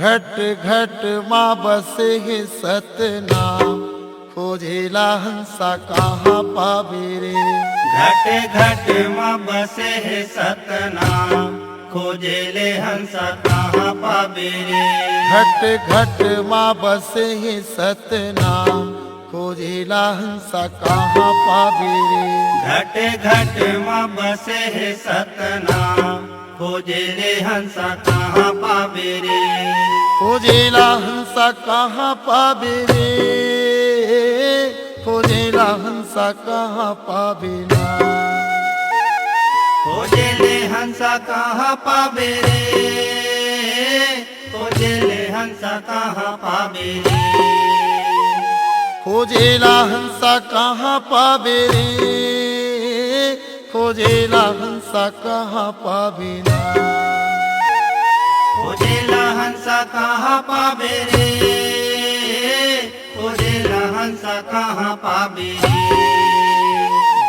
घट घट माँ बसे है सतनाम, खोजेला हंसा कहाँ पावे रे। घट घट माँ बसे है सतनाम, खोजेले हंसा कहाँ पावे रे। घट घट माँ बसे है सतनाम, खोजेला हंसा कहाँ पावे रे। घट घट माँ बसे है सतनाम, खोजेले हंसा कहाँ पावे रे। खोजेला हंसा कहाँ पावे रे, खोजेला हंसा कहाँ पावे ना। खोजेले हंसा कहाँ पावे रे, खोजेले हंसा कहाँ पावे रे। खोजेला हंसा कहाँ पावे रे, खोजेला हंसा कहाँ पावे ना। खोजेला हंसा कहाँ पावे रे, खोजेला हंसा कहाँ पावे रे।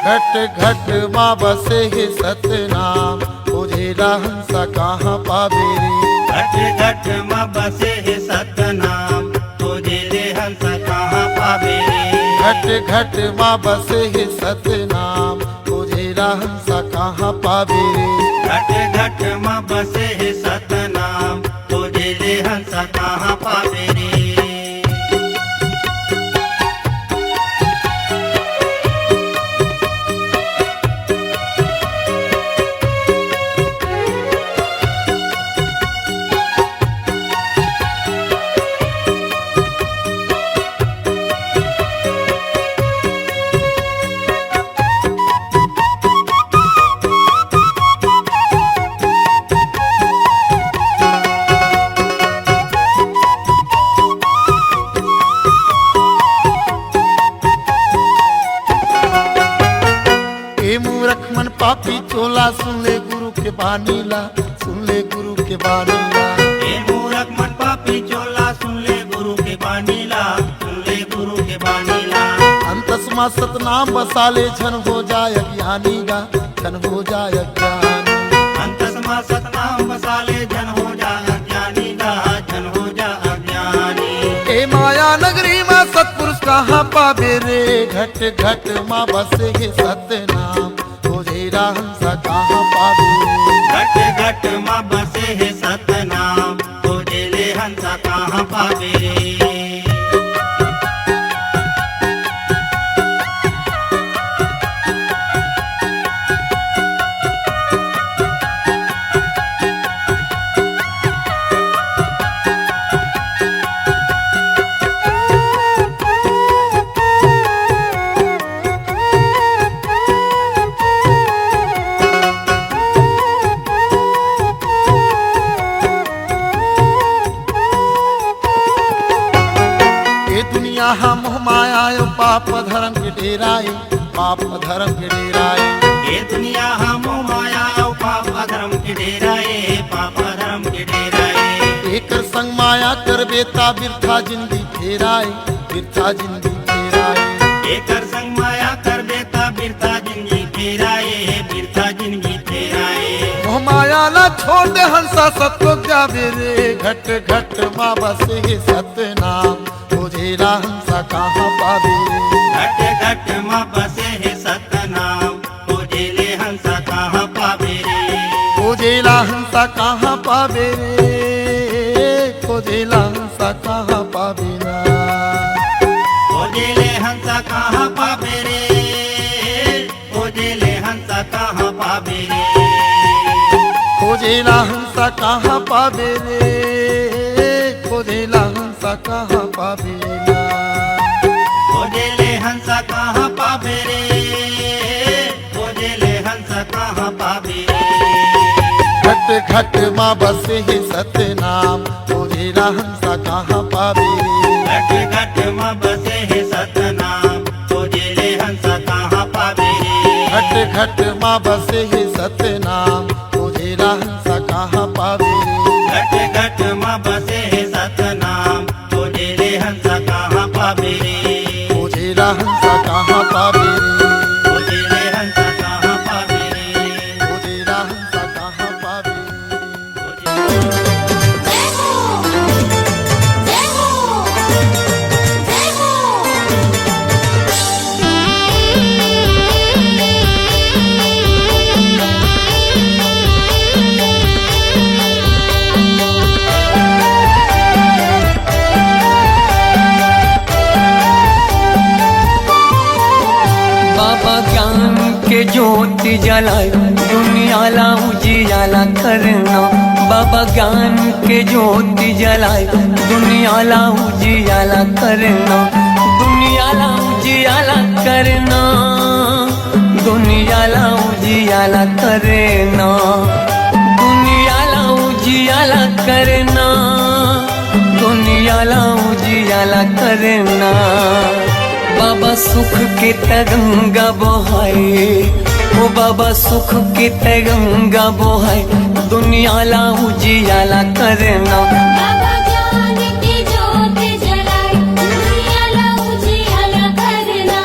घट घट माँ बसे है सतनाम, खोजेला हंसा कहाँ पावे रे। घट घट माँ बसे है सतनाम, खोजेले हंसा कहाँ पावे रे। घट घट माँ बसे है सतनाम, खोजेला हंसा कहाँ पावे रे। घट घट माँ बसे है सतनाम, खोजेले हंसा कहाँ पावे रे। मूरख पापी चोला, सुन ले गुरु के बानीला, सुन ले गुरु के बानीला। ए मूरख मन पापी चोला, सुन ले गुरु के बानीला, सुन ले गुरु के बानीला। अंतस्मा सतनाम बसा ले, छन हो जाय अज्ञानी गा, छन हो जाय अज्ञानी। अंतस्मा सतनाम बसा ले, जन हो जा अज्ञानी गा, जन हो जा अज्ञानी। ए माया नगरी माँ सतपुरुष कहाँ पावे रे। घट घट माँ बसे है सतनाम, खोजेला हंसा कहाँ पावे रे। घट घट माँ बसे है सतनाम, खोजेले हंसा कहाँ पावे रे। हम माया पाप धर्म के डेराए, पाप धर्म के डेराए। ये दुनिया हम माया पाप धर्म के डेराए, पाप धर्म के डेराए। एक संग माया कर बेता, बिरथा जिंदगी फेराए, बिरथा जिंदगी फेराए। एक संग माया कर बेता, बिरथा जिंदगी फेराए, बिरथा जिंदगी फेराए। मोह माया ला छोड़ दे हंसा सबको जावे रे। घट घट माँ बसे है सतनाम, खोजेला हंसा कहाँ पावे रे। घट घट माँ बसे है सतनाम, खोजेले हंसा कहाँ पावे रे। खोजेला हंसा कहाँ पावे रे, खोजेला हंसा कहाँ पावे ना। खोजेले हंसा कहाँ पावे रे, खोजेले हंसा कहाँ पावे रे। खोजेला हंसा कहाँ पावे रे, खोजेला हंसा कहाँ पावे ना। खोजेले हंसा कहाँ पावे रे, खोजेले हंसा कहाँ पावे रे। घट घट माँ बसे है सतनाम, खोजेला हंसा कहाँ पावे रे। घट घट माँ बसे है सतनाम, खोजेले हंसा कहाँ पावे रे। घट घट माँ बसे है सतनाम, खोजेला हंसा कहाँ पावे रे। घट घट माँ बसे है सतनाम, खोजेले हंसा कहाँ पावे रे। खोजेला हंसा कहाँ पावे रे, खोजेले हंसा कहाँ पावे रे। खोजेला हंसा कहाँ पावे रे। खोजेले ज्योति जलाए दुनियाला उजियाला करना। बाबा ज्ञान के ज्योति जलाए दुनियाला उजियाला करना। दुनियाला उजियाला करना, दुनियाला उजियाला करना, दुनियाला उजियाला करना, दुनियाला उजियाला करना। बाबा सुख के तरंगा बहाए, ओ बाबा सुख के तरंगा बहाए दुनियाला उजियाला करना। बाबा ज्ञान की ज्योति जलाए दुनियाला उजियाला करना।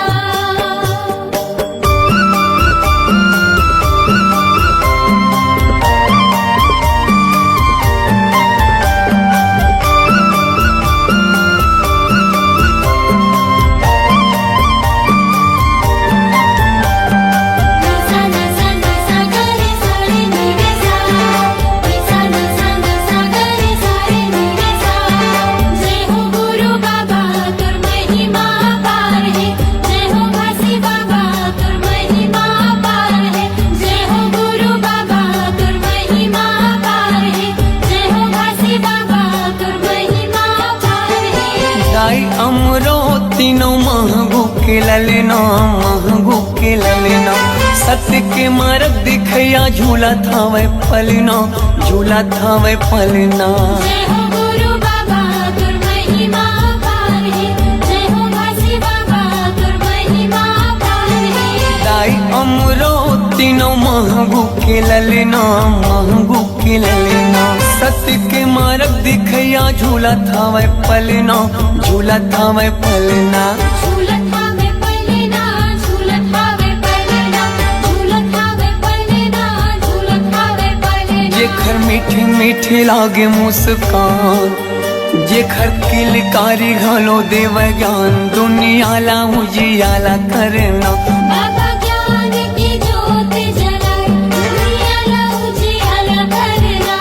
तीनों महंगू के ललना, महंगू के ललना। सत्य के मार्ग दिखया झूला था वह पलना, झूला था वह पलना। जय हो गुरु बाबा तुर महिमा पार है, जय हो घासी बाबा तुर महिमा पार है। दाई अमरो तीनों महंगू के ललना, महंगू के ललना। सत्य के मार्ग दिखया झूला था वह पलना, झूला था वह पलना। झूलत हावे पलना, झूलत हावे पलना, झूलत हावे पलना, झूलत हावे पलना। जेखर मीठी मीठी लागे मुस्कान, जेखर किलकारी घालो देव ज्ञान दुनियाला उजियाला करना। बाबा ज्ञान की ज्योति जलाए दुनियाला उजियाला करना।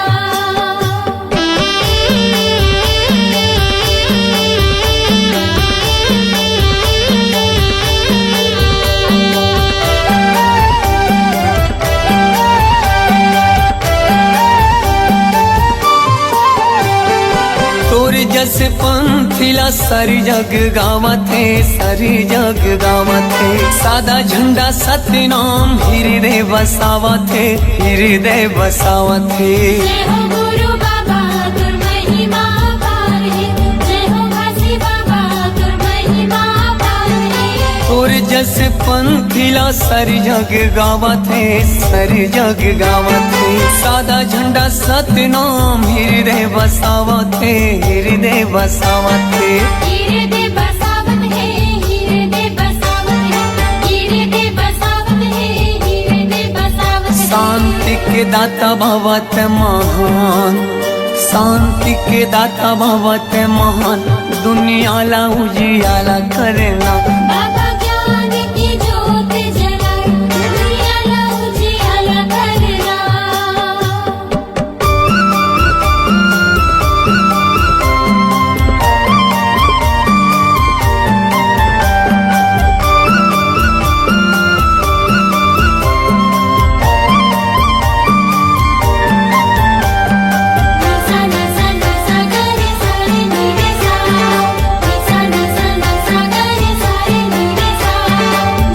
तोर जस पंथिला सारी जग गावत है, सारी जग गावत है। सादा झंडा सत्य नाम हृदय बसावत है, हृदय बसावत है। जय हो गुरु बाबा तुर महिमा पार है, जय हो घासी बाबा तुर महिमा पार है। तोर जस पंथिला सारी जग गावत है, सारी जग गावत है। सादा झंडा सत्य नाम हृदय बसावत है, हृदय बसावत है। हृदय बसावत है, हृदय बसावत है, हृदय बसावत है, हृदय बसावत है। शांति के दाता भवत महान, शांति के दाता भवत महान दुनियाला उजियाला करना। बाबा ज्ञान की ज्योति जलाए दुनियाला उजियाला करना।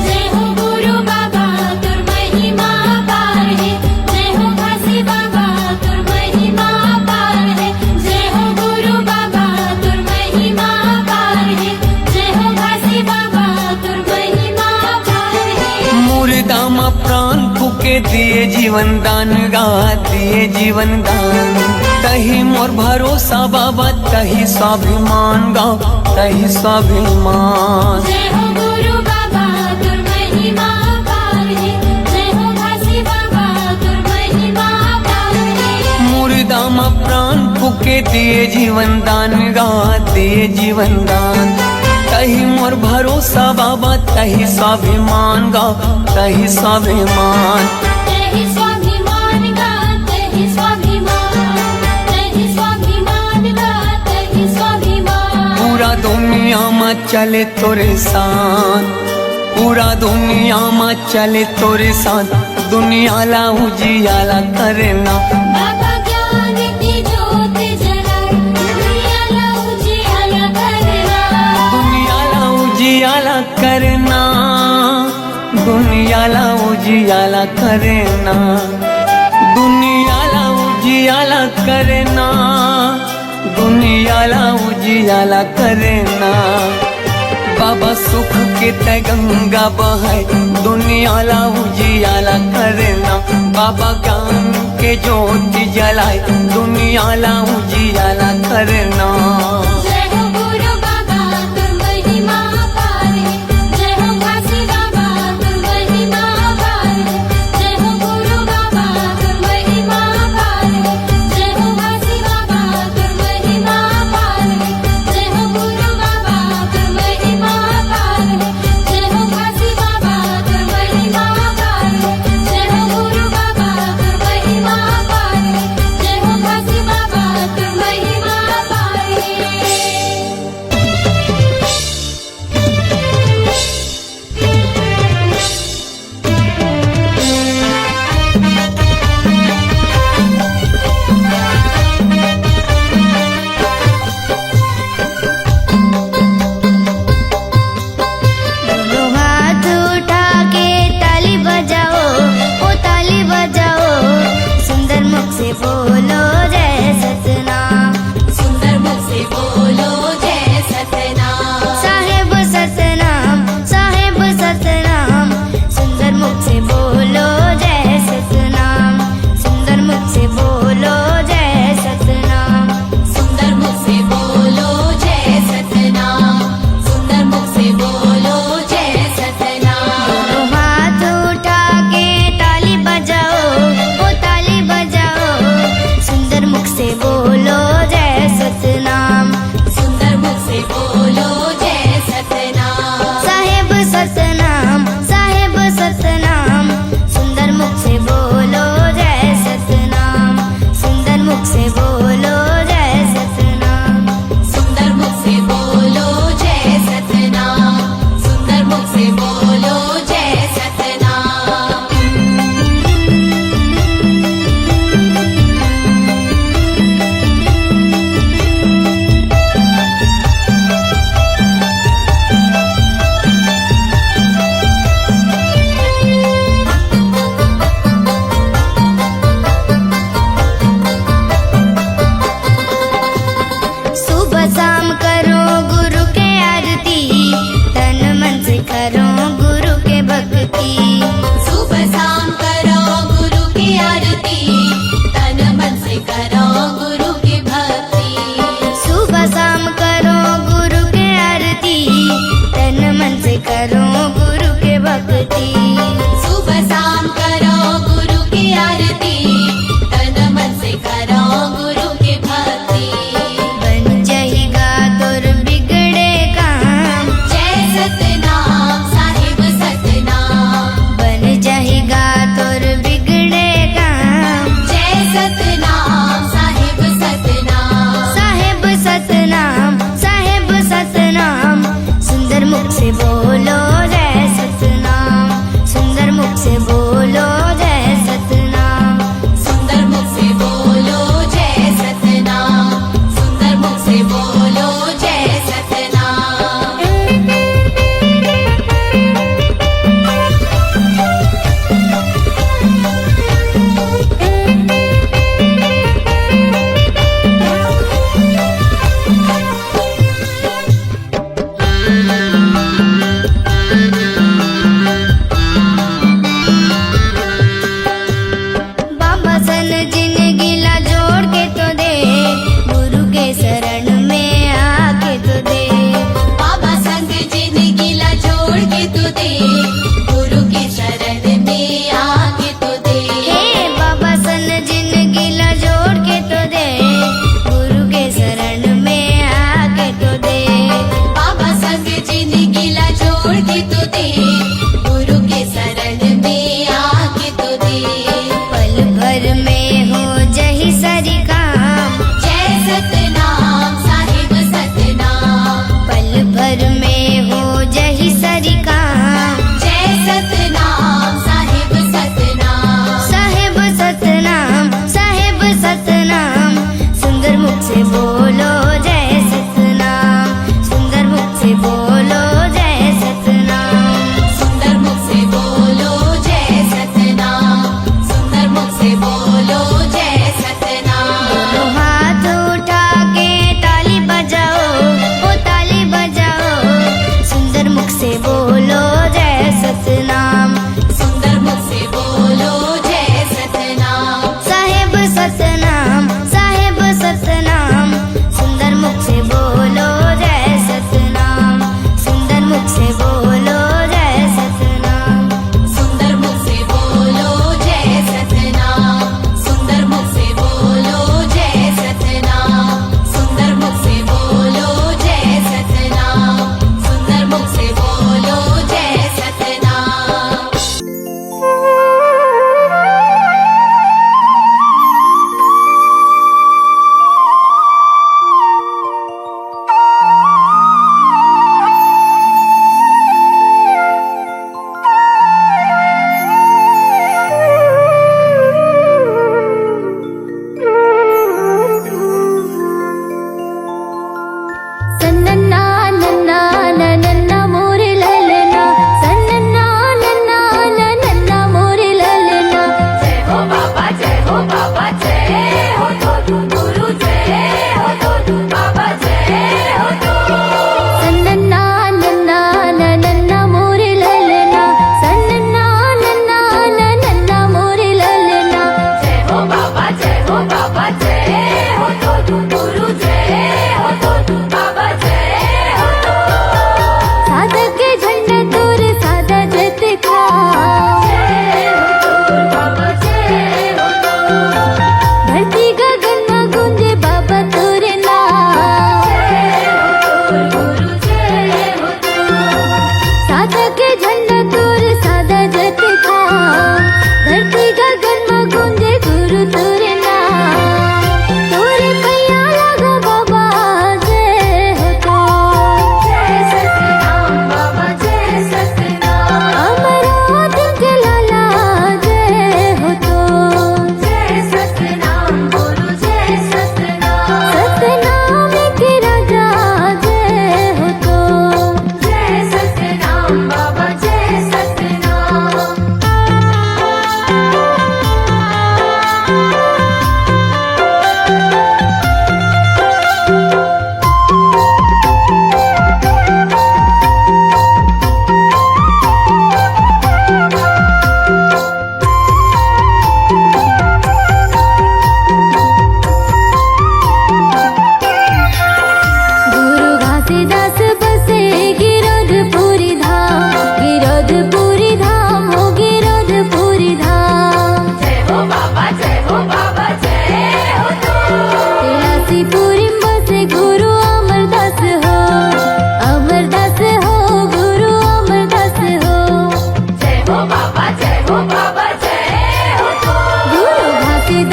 जय हो गुरु बाबा तुर महिमा पार है, जय हो घासी बाबा तुर महिमा पार है। जय हो गुरु बाबा तुर महिमा पार है, जय हो घासी बाबा तुर महिमा पार है। मुर्दा मा प्राण फूके दिए जीवन दान गा, दिए जीवन दान। तही मोर भरोसा बाबा, तही स्वाभिमान गा, तही स्वाभिमान। जय हो गुरु बाबा तुर महिमा पार है, जय हो घासी बाबा तुर महिमा पार है। मुर्दा मा प्राण फूके दिए जीवन दान गा, दिए जीवन दान। तही मोर भरोसा बाबा, तही स्वाभिमान गा, तही स्वाभिमान। तेहि स्वाभिमान गा, तेहि स्वाभिमान, तेहि स्वाभिमान गा, तेहि स्वाभिमान। पूरा दुनिया में चले तोरे साथ, पूरा दुनिया में चले तोरे साथ दुनियाला उजियाला करना। बाबा ज्ञान की ज्योत जलाए दुनियाला उजियाला करना। दुनियाला उजियाला करना, दुनियाला उजियाला करना, दुनियाला उजियाला करना, दुनियाला उजियाला करना। बाबा सुख के तय गंगा बहाए दुनियाला उजियाला करना। बाबा ज्ञान के ज्योति जलाए दुनियाला उजियाला करना। जय हो गुरु बाबा तुम महिमा अपार है। जय हो काशी बाबा तुम महिमा अपार है। जय हो गुरु बाबा तुम महिमा अपार है। जय हो काशी बाबा तुम महिमा अपार है। जय हो गुरु बाबा तुम महिमा अपार है। जय हो काशी बाबा तुम महिमा अपार है। जय हो गुरु बाबा तुम महिमा अपार है। जय हो काशी बाबा तुम महिमा अपार है।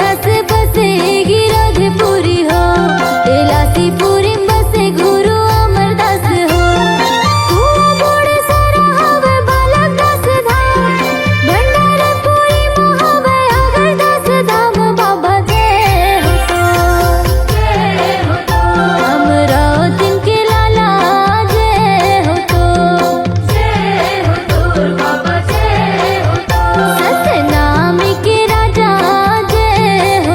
दास बसे गिरधपुरी हो इलासीपुरी बसे गुरु अमरदास हो हुआ बड़े सारा हवे बालक दास धाम भंडारपुरी मोहवे अगरदास धाम बाबा जय हो तो अमरावती के लाला जय हो तो बाबा जय हो तो सतनाम के राजा जय हो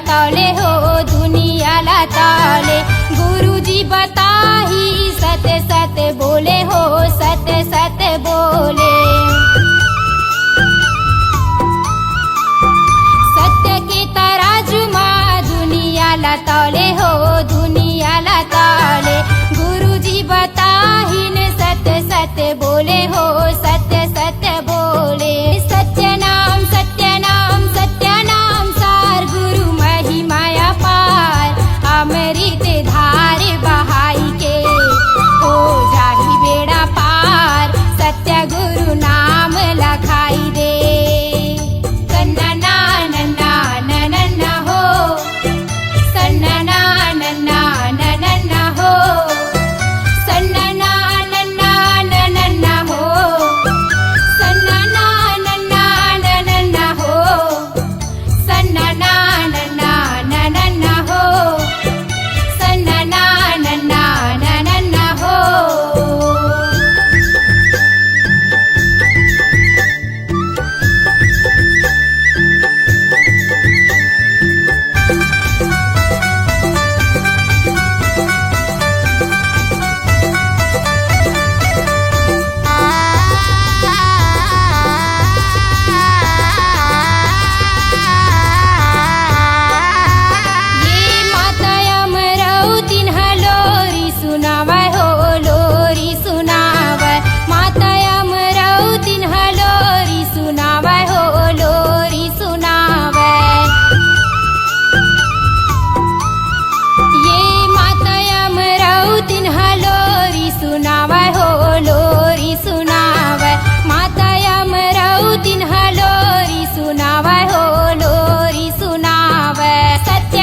तौले हो दुनियाला तौले गुरुजी बताही सत्य सत्य बोले हो सत्य सत्य बोले सत्य के तराजू माँ दुनियाला तौले हो दुनियाला तौले गुरुजी बताही ने सत्य सत्य बोले हो सत्य सत्य बोले सत्य नाम सार गुरु महिमाया पार अमृत धार बहाई के हो जाही बेड़ा पार सत्य गुरु नाम लखाई दे सन्ना नन्ना नन्ना हो सन्ना नन्ना नन्ना हो सन्ना नन्ना नन्ना हो सन्ना नन्ना नन्ना हो सन्ना नन्ना नन्ना हो सन्ना नन्ना नन्ना हो ये माता अमरावतीन लोरी सुनावय हो लोरी सुनावय माता अमरावतीन लोरी सुनावय हो लोरी सुनावय ये माता अमरावतीन लोरी सुनावय हो लोरी सुनावय माता अमरावतीन लोरी सुनावय हो लोरी सुनावय सत्य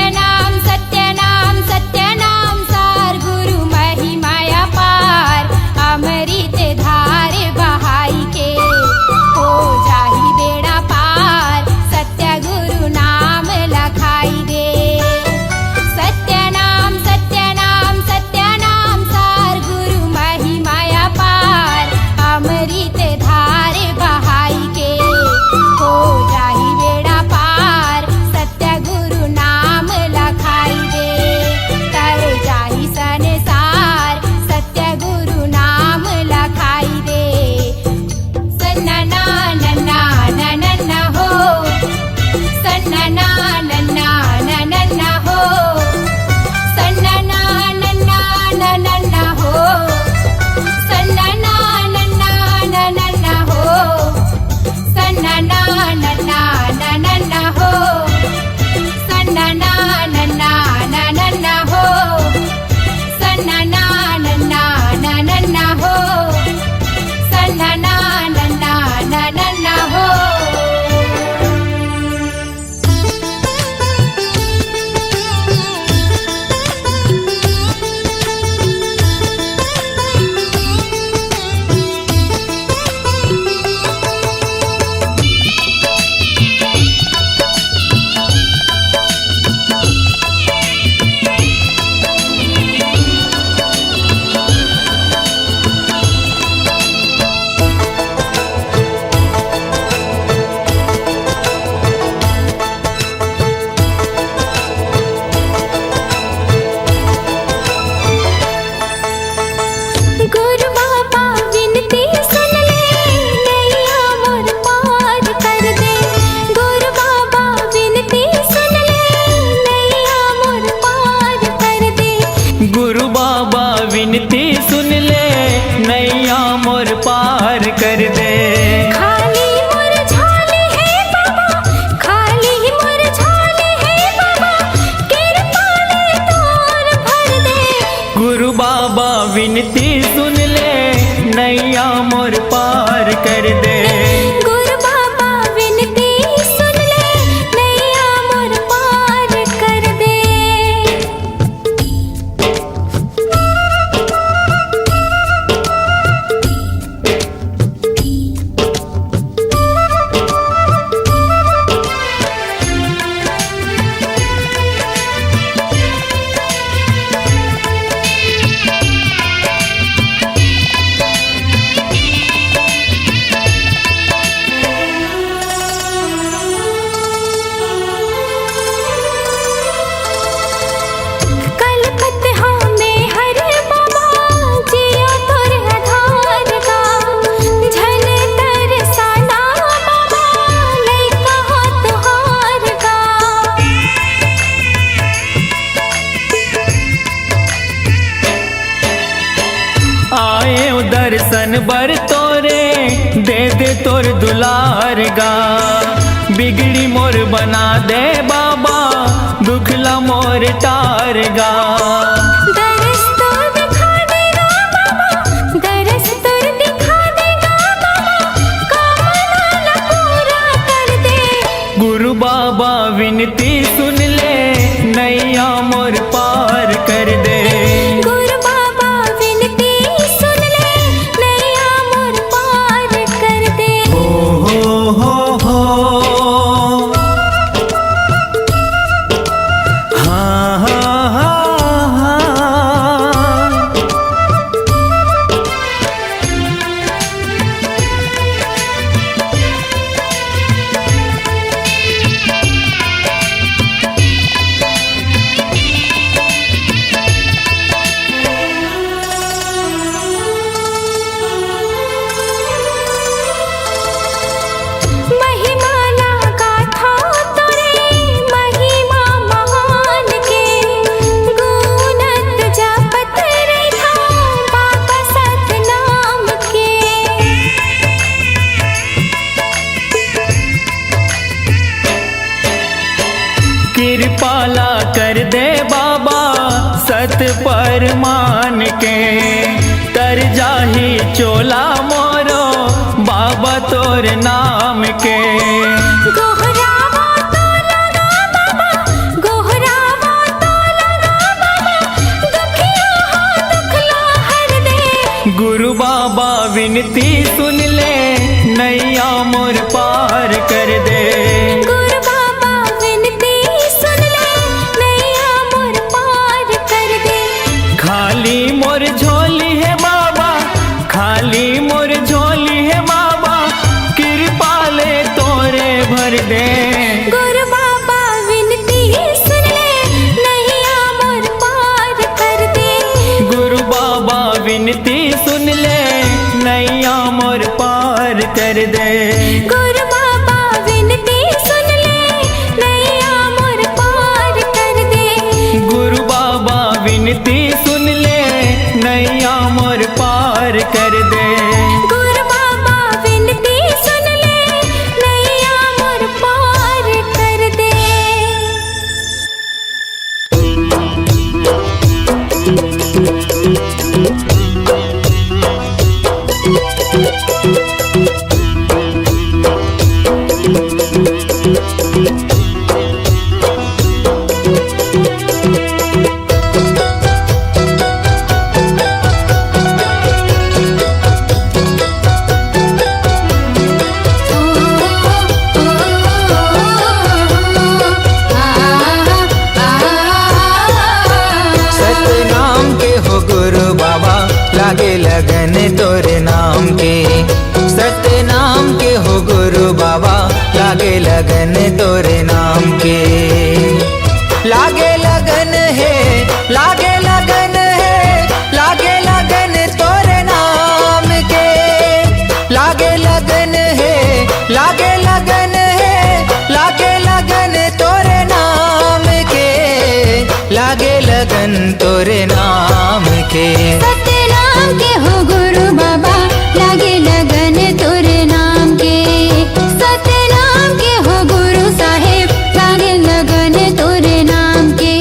नाम सार गुरु महिमाया पार अमृत धार बहाई के हो जाही बेड़ा पार सत्य गुरु नाम लखाई दे सत्य नाम सार गुरु महिमाया पार अमृत धार बहाई के हो जाही बेड़ा पार सत्य गुरु नाम लखाई दे तर जाही संसार सत्य गुरु नाम लखाई दे सन्ना नन्ना नन्ना हो सन्ना नन्ना नन्ना हो सन्ना नन्ना नन्ना हो सन्ना नन्ना नन्ना हो सन्ना नन्ना नन्ना हो सन्ना नन्ना नन्ना हो सन्ना नन्ना नन्ना हो सन्ना नन्ना नन्ना हो गुरु बाबा विनती सुन ले नैया मोर पार कर दे गुरु बाबा विनती सुन ले नैया मोर पार कर दे गुरु बाबा विनती सुन ले नैया मोर पार कर दे खाली मोर झाले है बाबा खाली मोर झाले है बाबा कृपा ले तोर भर दे गुरु बाबा विनती सुन ले नैया मोर पार कर दे गुरु बाबा विनती सुन ले नैया मोर पार कर दे दे तोर दुलार गा, बिगड़ी मोर बना दे बाबा, दुखला मोर टार गा। दरस तो दिखा देगा बाबा, दरस तो दिखा देगा बाबा, कामना पूरा कर दे। गुरु बाबा विनती सुन ले, नैया मोर पार कर दे। गुरु बाबा विनती सुन ले, नैया मोर पार कर दे। हो हाँ हाँ हाँ हाँ। महिमा ना गाथा तोरे, महिमा महान के, गुणत जपत रहा बाबा सतनाम के। कृपाला कर दे बाबा, सत पर मान के, तर जाही चोला मोरो बाबा तोर नाम के। गोहरावा तो लगा बाबा, गोहरावा तो लगा बाबा, दुखिया हो दुखला हर दे। गुरु बाबा विनती सुन ले, नैया मोर पार कर दे। गुरु बाबा विनती सुन ले, नैया मोर पार कर दे। खाली मोर झोली है बाबा, खाली मोर झोली है बाबा, कृपा ले तोरे भर दे। गुरु बाबा विनती सुन ले, नैया मोर पार कर दे। गुरु बाबा विनती सुन ले, नैया मोर पार कर दे। गुरु बाबा विनती सुन ले, नैया मोर पार कर दे। गुरु बाबा विनती सुन ले, नैया मोर पार कर दे। गुरु बाबा विनती सुन ले, नैया मोर पार कर दे। सतनाम के हो गुरु बाबा, लागे लगन तोरे नाम के। सतनाम के हो गुरु बाबा, लागे लगन तोरे नाम के। लागे लगन है, लागे लगन है, लागे लगन तोरे नाम के। लागे लगन है, लागे लगन है, लागे लगन तोरे नाम के। लागे लगन तोरे नाम के। सतनाम के हो गुरु बाबा, लागे लगन तोरे नाम के। सतनाम के हो गुरु साहेब, लागे लगन तोरे नाम के।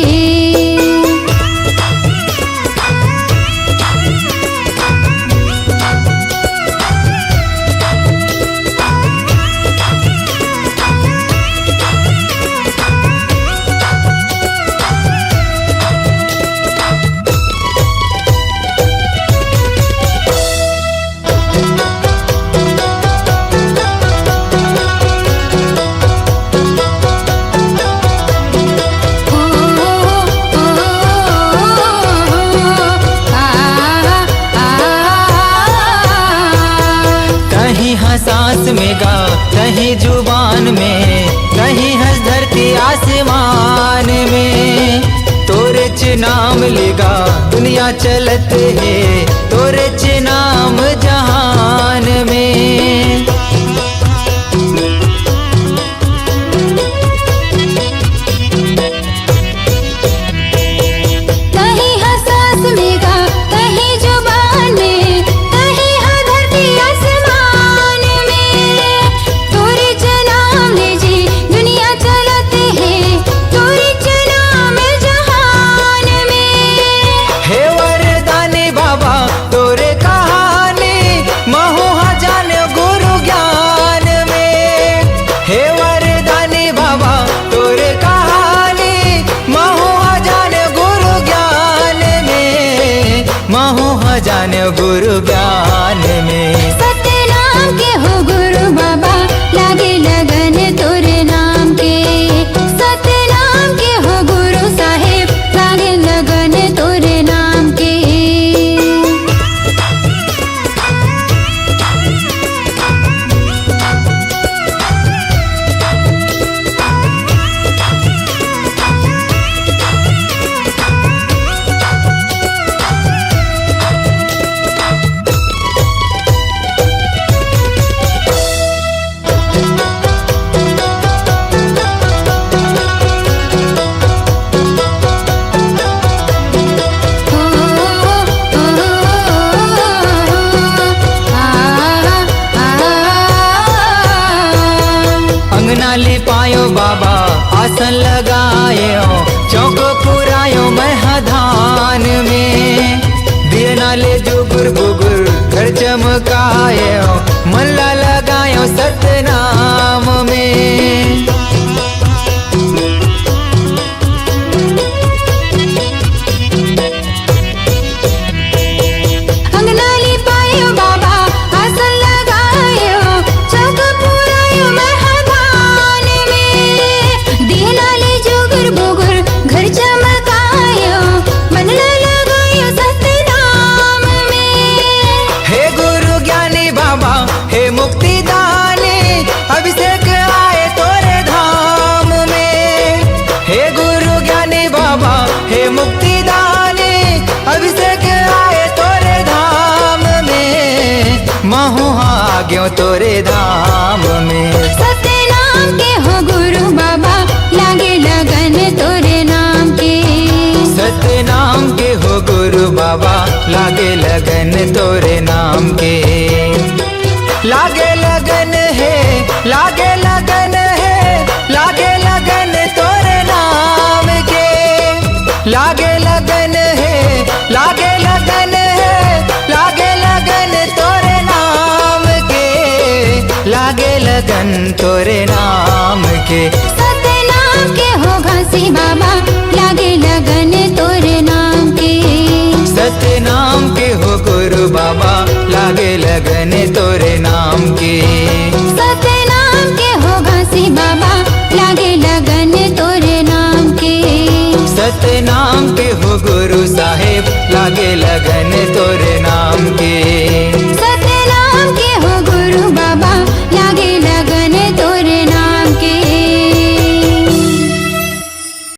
सांस में गा, कहीं जुबान में, कहीं हंस धरती आसमान में। तोरे च नाम लेगा दुनिया चलत है, तोरे च नाम जहान में। कहीं हंसास में गा, कहीं जुबान में, कहीं हर धरती आसमान में। जाए गुरु ज्ञान में। सतनाम के हो गुरु बाबा लागे लगन तोरे नाम के। सतनाम के हो गुरु साहेब लागे लगन तोरे नाम के। अंगना लिपायो बाबा आसन लगायो, चौक पुरायो महधान में। दिए नाले जुगुर बुगुर घर चमकायो, मल्ला लगायो सतनाम में। अंगना लिपायो बाबा आसन लगायो, चौक पुरायो महधान में। दिए नाले जुगुर बुगुर घर चमकायो, मनला लगायो सतनाम में। हे गुरु ज्ञानी बाबा हे मुक्ति दानी, अभिषेक आए तोरे धाम में। हे गुरु ज्ञानी बाबा हे मुक्ति दानी, अभिषेक आए तोरे धाम में। महू आ गयो तोरे धाम में। सतनाम के हो गुरु बाबा लागे लगन तोरे नाम के। सतनाम के हो गुरु बाबा लागे लगन तोरे नाम के। लागे लगन है, लागे लगन है, लागे लगन तोरे नाम के। लागे लगन है, लागे लगन है, लागे लगन तोरे नाम के। लागे लगन तोरे नाम के। सतनाम के हो घासी बाबा लागे लगन तोरे नाम के। सतनाम के हो गुरु बाबा लागे लगन तोरे नाम के। सतनाम के हो घासी बाबा लागे लगन तोरे नाम के। सतनाम के हो गुरु साहेब लागे